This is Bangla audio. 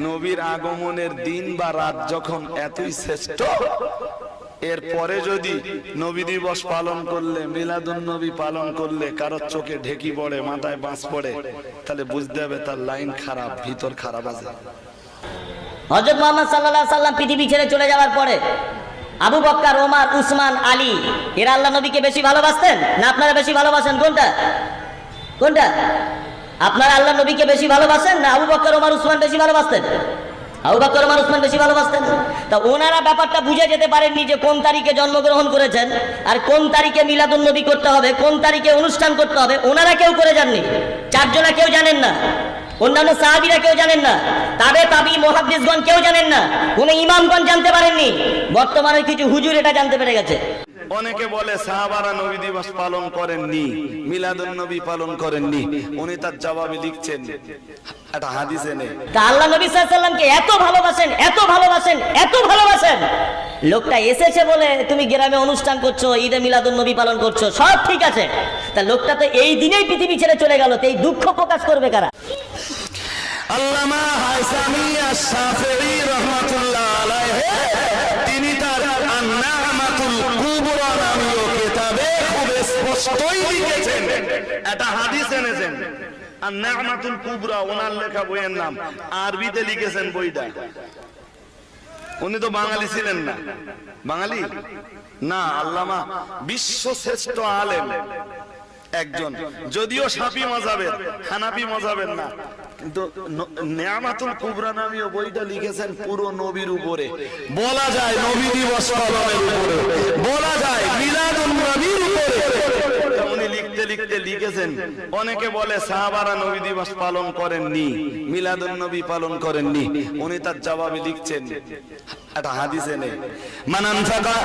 নবীর আগমনের দিন বা রাত যখন এতই শ্রেষ্ঠ, এরপরে যদি নবী দিবস পালন করলে, মিলাদুন নবী পালন করলে কারোর চোখে ঢেকি পড়ে, মাথায় বাঁশ পড়ে, তাহলে বুঝতে হবে তার লাইন খারাপ, ভিতর খারাপ আছে। হযরত মুহাম্মদ সাল্লাল্লাহু আলাইহি সাল্লাম পৃথিবী ছেড়ে চলে যাওয়ার পরে আবু বকর, ওমর, উসমান, আলী এরা আল্লাহ নবীকে বেশি ভালোবাসতেন না আপনারা বেশি ভালোবাসেন? কোনটা কোনটা? আপনারা আল্লাহ নবীকে বেশি ভালোবাসেন না আবু বকর, ওমর, উসমান বেশি ভালোবাসতেন? আবু বকর, ওমর, উসমান বেশি ভালোবাসতেন। তা ওনারা ব্যাপারটা বুঝে যেতে পারেননি যে কোন তারিখে জন্মগ্রহণ করেছেন আর কোন তারিখে মিলাদুন নবী করতে হবে, কোন তারিখে অনুষ্ঠান করতে হবে। ওনারা কেউ করে যাননি, চারজনা কেউ জানেন না, অন্যান্য সাহাবীরা কেউ জানেন না, তাবি মুহাদ্দিসগণ কেউ জানেন না, কোন ইমামগণ জানতে পারেননি। বর্তমানে কিছু হুজুর এটা জানতে পেরে গেছে। অনেকে বলে সাহাবারা নবী দিবস পালন করেননি, মিলাদুন নবী পালন করেননি। উনি তার জবাবে লিখছেন একটা হাদিসে নেই। তা আল্লাহ নবী সাল্লাল্লাহু আলাইহি সাল্লামকে এত ভালোবাসেন, এত ভালোবাসেন, এত ভালোবাসেন, লোকটা এসেছে বলে তুমি গ্রামে অনুষ্ঠান করছো, ঈদে মিলাদুন নবী পালন করছো, সব ঠিক আছে। তা লোকটা তো এই দিনেই পৃথিবী ছেড়ে চলে গেল, তো এই দুঃখ প্রকাশ করবে কারা? আল্লামা হায়সামি আশ-শাফিঈ রাহমাতুল্লাহ আলাইহি তিনি তার আন-নামাতুল কুবরা নামীয় কিতাবে খুব স্পষ্টই লিখেছেন, একটা হাদিস এনেছেন। আন-নামাতুল কুবরা ওনার লেখা বইয়ের নাম, আরবিতে লিখেছেন বইটা। উনি তো বাঙালি ছিলেন না, বাঙালি না, আল্লামা বিশ্ব শ্রেষ্ঠ আলেম একজন, যদিও শাফি মাযহাবের, হানাফি মাযহাবের না, কিন্তু নিয়ামাতুল কুবরা নামীয় বইটা লিখেছেন পুরো নবীর উপরে। বলা যায় নবী দিবস পালনের উপরে, বলা যায় মিলাদুন নবীর উপরে। উনি লিখতে লিখতে লিখেছেন, অনেকে বলে সাহাবারা নবী দিবস পালন করেননি, মিলাদুন নবী পালন করেননি। উনি তার জবাবে লিখছেন একটা হাদিসে নেই, মান আনফাকা